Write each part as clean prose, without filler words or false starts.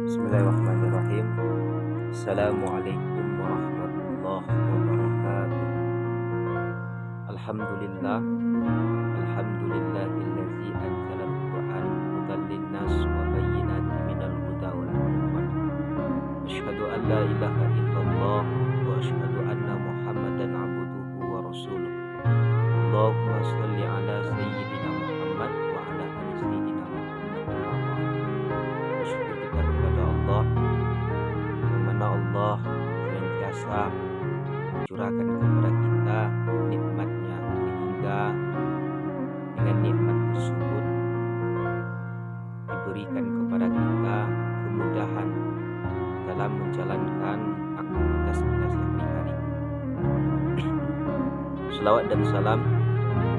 Bismillahirrahmanirrahim. Assalamualaikum warahmatullahi wabarakatuh. Alhamdulillah. Alhamdulillahillazi anzalal Qur'an hudan linnas wa bayyinatin minal huda wal furqan. Asyhadu an la ilaha illallah wa asyhadu anna Muhammadan abduhu wa rasuluh. Allahumma shalli ala sayyidina Muhammad wa ala ali sayyidina Muhammad wa ba'd. Bersyukur kita kepada Allah yang mana Allah senantiasa mencurahkan kepada kita nikmatnya, sehingga dengan nikmat tersebut diberikan kepada kita kemudahan dalam menjalankan aktivitas kita sehari-hari. Selawat dan salam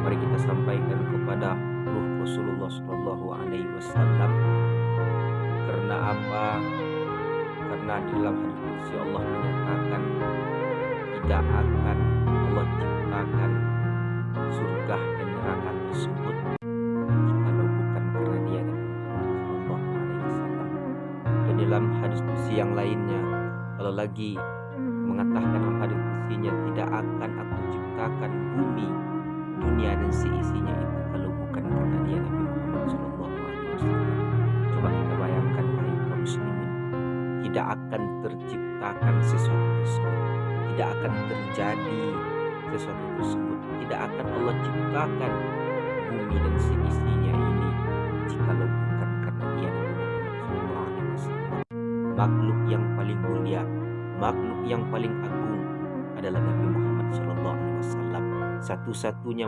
mari kita sampaikan kepada ruh Rasulullah Shallallahu Alaihi Wasallam. Karena apa? Karena di dalam hadis qudsi Allah menyatakan tidak akan Allah ciptakan surga dan neraka tersebut kalau bukan karena Dia Nabi Muhammad Shallallahu Alaihi Wasallam. Dan dalam hadis qudsi yang lainnya Allah lagi mengatakan dalam hadis qudsinya, tidak akan aku ciptakan bumi, dunia dan seisinya itu kalau bukan karena Dia Nabi Muhammad Shallallahu Alaihi Wasallam. Coba kita bayangkan wahai kaum muslimin, tidak akan terciptakan sesuatu tersebut, tidak akan terjadi sesuatu tersebut, tidak akan Allah ciptakan bumi dan seisinya ini jikalau bukan karena Dia Nabi Muhammad Shallallahu Alaihi Wasallam. Makhluk yang paling mulia, makhluk yang paling agung adalah Nabi Muhammad Shallallahu Alaihi Wasallam. Satu-satunya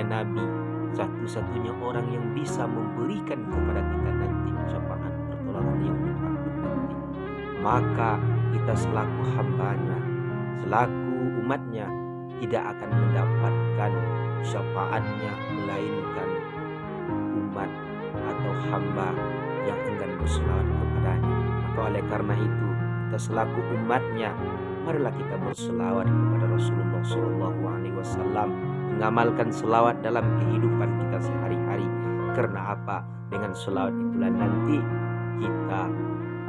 nabi, satu-satunya orang yang bisa memberikan kepada kita nanti syafaat pertolongan yang akhir nanti. Maka kita selaku hambanya, selaku umatnya, tidak akan mendapatkan syafaatnya melainkan umat atau hamba yang enggan berselawat kepadanya. Maka oleh karena itu kita selaku umatnya, marilah kita berselawat kepada Rasulullah Shallallahu Alaihi Wasallam, mengamalkan selawat dalam kehidupan kita sehari-hari. Karena apa? Dengan selawat itulah nanti kita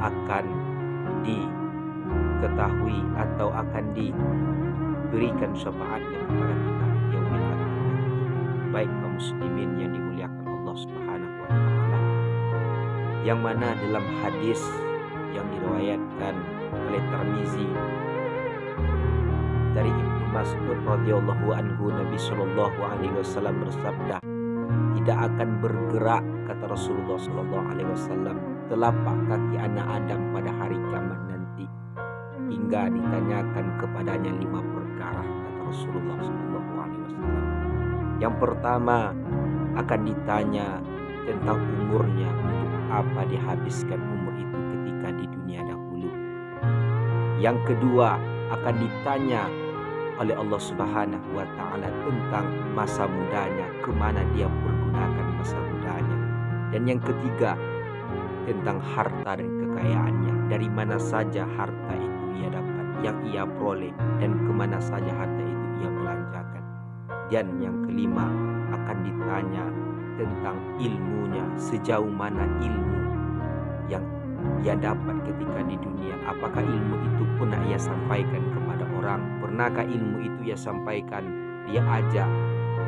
akan diketahui atau akan diberikan syafaatnya kepada kita yaumil akhir nanti. Baik kaum muslimin yang dimuliakan Allah Subhanahu wa taala, yang mana dalam hadis yang diriwayatkan oleh Tirmizi dari Ibnu Mas'ud radhiyallahu anhu, Nabi Shallallahu Alaihi Wasallam bersabda, tidak akan bergerak, kata Rasulullah Shallallahu Alaihi Wasallam, telapak kaki anak Adam pada hari kiamat nanti hingga ditanyakan kepadanya 5 perkara, kata Rasulullah Shallallahu Alaihi Wasallam. Yang pertama akan ditanya tentang umurnya, untuk apa dihabiskan umur itu ketika di dunia dahulu. Yang kedua akan ditanya oleh Allah Subhanahu wa taala tentang masa mudanya, kemana dia pergunakan masa mudanya. Dan yang ketiga tentang harta dan kekayaannya, dari mana saja harta itu ia dapat, yang ia peroleh, dan kemana saja harta itu ia belanjakan. Dan yang kelima akan ditanya tentang ilmunya, sejauh mana ilmu yang ia dapat ketika di dunia. Apakah ilmu itu pernah ia sampaikan kepada orang? Pernahkah ilmu itu ia sampaikan, dia ajak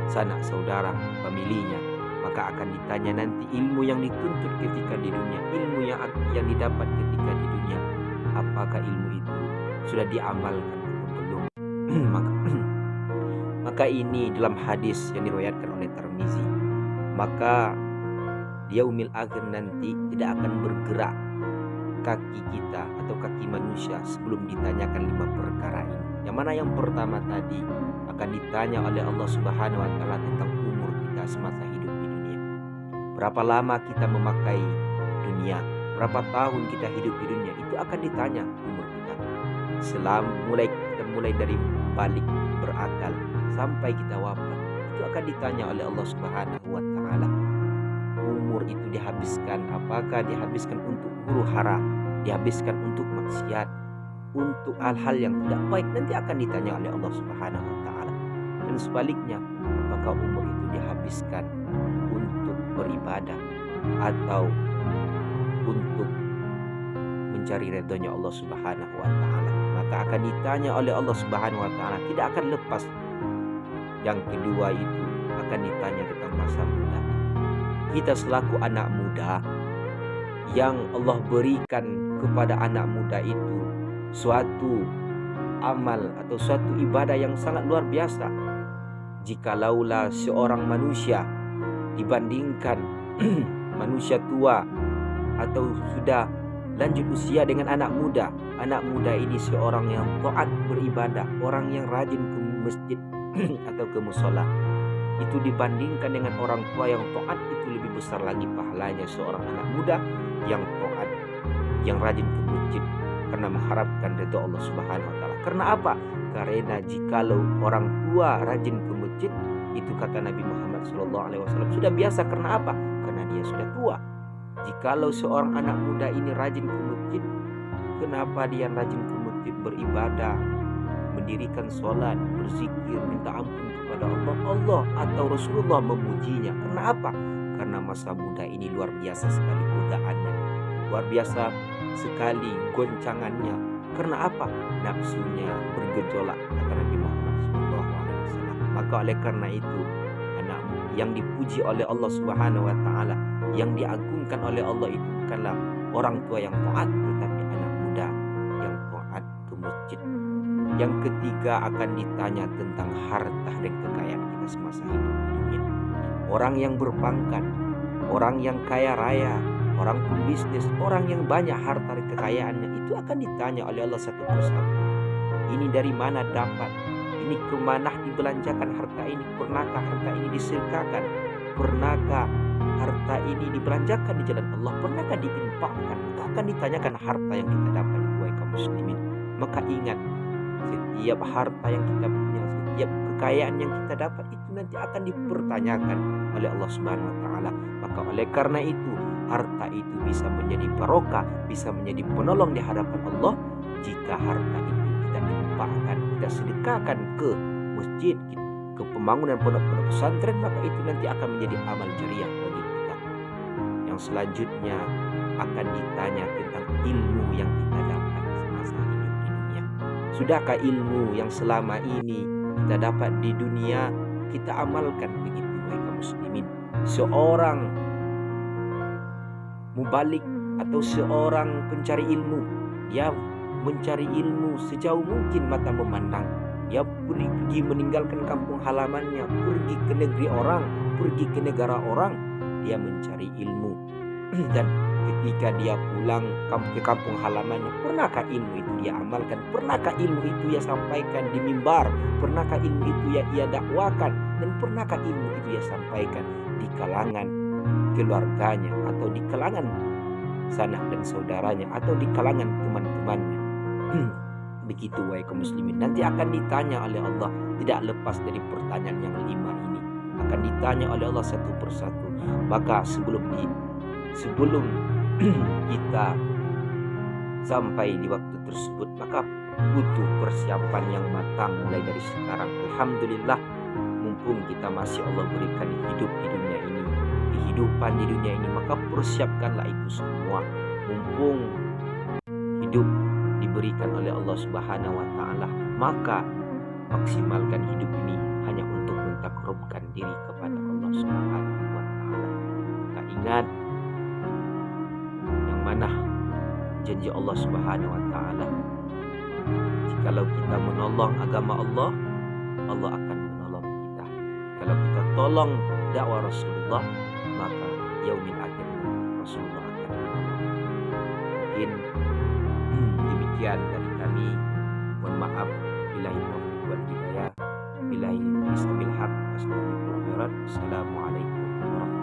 sanak saudara, familinya? Maka akan ditanya nanti ilmu yang dituntut ketika di dunia, ilmu yang didapat ketika di dunia, apakah ilmu itu sudah diamalkan atau belum? maka ini dalam hadis yang diriwayatkan oleh Tirmizi. Maka di yaumil akhir nanti tidak akan bergerak kaki kita atau kaki manusia sebelum ditanyakan 5 perkara ini. Yang mana yang pertama tadi akan ditanya oleh Allah Subhanahu wa taala tentang umur kita semasa hidup di dunia. Berapa lama kita memakai dunia? Berapa tahun kita hidup di dunia? Itu akan ditanya umur kita. Mulai dari balik berakal sampai kita wafat, itu akan ditanya oleh Allah Subhanahu wa taala. Umur itu dihabiskan, apakah dihabiskan untuk huru hara, dihabiskan untuk maksiat, untuk hal-hal yang tidak baik, nanti akan ditanya oleh Allah Subhanahu wa taala. Dan sebaliknya, apakah umur itu dihabiskan untuk beribadah atau untuk mencari ridhonya Allah Subhanahu wa taala, maka akan ditanya oleh Allah Subhanahu wa taala, tidak akan lepas. Yang kedua itu akan ditanya tentang masa muda. Kita selaku anak muda, yang Allah berikan kepada anak muda itu suatu amal atau suatu ibadah yang sangat luar biasa. Jikalaulah seorang manusia dibandingkan manusia tua atau sudah lanjut usia dengan anak muda ini seorang yang taat beribadah, orang yang rajin ke masjid atau ke musola, itu dibandingkan dengan orang tua yang taat, itu lebih besar lagi pahalanya seorang anak muda yang taat, yang rajin ke masjid karena mengharapkan ridha Allah Subhanahu wa taala. Karena apa? Karena jikalau orang tua rajin ke masjid, itu kata Nabi Muhammad SAW sudah biasa. Karena apa? Karena dia sudah tua. Jikalau seorang anak muda ini rajin ke masjid, kenapa dia rajin ke masjid beribadah, mendirikan sholat, berzikir, minta ampun kepada Allah atau Rasulullah memujinya? Karena apa? Karena masa muda ini luar biasa sekali godaannya, luar biasa sekali goncangannya. Karena apa? Nafsunya bergejolak, kata Nabi Muhammad SAW. Maka oleh karena itu, anakmu yang dipuji oleh Allah Subhanahu wa taala, yang diagungkan oleh Allah itu bukanlah orang tua yang taat, tetapi anak muda yang taat ke masjid. Yang ketiga akan ditanya tentang harta dan kekayaan kita semasa hidup di dunia. Orang yang berpangkat, orang yang kaya raya, orang pembisnis, orang yang banyak harta dan kekayaannya, itu akan ditanya oleh Allah satu persatu. Ini dari mana dapat? Ini kemana dibelanjakan harta ini? Pernahkah harta ini disedekahkan? Pernahkah harta ini dibelanjakan di jalan Allah? Pernahkah diinfakkan? Maka akan ditanyakan harta yang kita dapat, wahai kaum muslimin. Maka ingat, setiap harta yang kita punya, setiap kekayaan yang kita dapat, itu nanti akan dipertanyakan oleh Allah Subhanahu wa taala. Maka oleh karena itu, harta itu bisa menjadi barokah, bisa menjadi penolong di hadapan Allah jika harta itu kita infakkan, kita sedekahkan ke masjid, ke pembangunan pondok-pondok pesantren, maka itu nanti akan menjadi amal jariah bagi kita. Yang selanjutnya akan ditanya tentang ilmu yang kita dapat semasa hidup di dunia. Sudahkah ilmu yang selama ini kita dapat di dunia kita amalkan begitu, wahai kaum muslimin? Seorang mubalik atau seorang pencari ilmu, dia mencari ilmu sejauh mungkin mata memandang. Dia pergi meninggalkan kampung halamannya, pergi ke negeri orang, pergi ke negara orang, dia mencari ilmu. Dan ketika dia pulang ke kampung halamannya, pernahkah ilmu itu dia amalkan? Pernahkah ilmu itu ia sampaikan di mimbar? Pernahkah ilmu itu ia dakwakan? Dan pernahkah ilmu itu ia sampaikan di kalangan keluarganya, atau di kalangan sanak dan saudaranya, atau di kalangan teman-temannya? Begitu, wahai kaum muslimin. Nanti akan ditanya oleh Allah, tidak lepas dari pertanyaan yang 5 ini. Akan ditanya oleh Allah satu persatu. Maka sebelum kita sampai di waktu tersebut, maka butuh persiapan yang matang mulai dari sekarang. Alhamdulillah, mumpung kita masih Allah berikan hidup di dunia ini, kehidupan di dunia ini, maka persiapkanlah itu semua. Mumpung hidup diberikan oleh Allah Subhanahu wa taala, maka maksimalkan hidup ini hanya untuk mentakrubkan diri kepada Allah Subhanahu wa taala. Maka ingat, yang mana janji Allah Subhanahu wa taala, jikalau kita menolong agama Allah, Allah akan menolong kita. Kalau kita tolong dakwah Rasulullah, maka yaumil akhir Rasulullah akan menolong. Mungkin demikian dari kami. Mohon maaf, billahi taufiq wal hidayah, billahi bisabil haq, Assalamualaikum warahmatullahi wabarakatuh.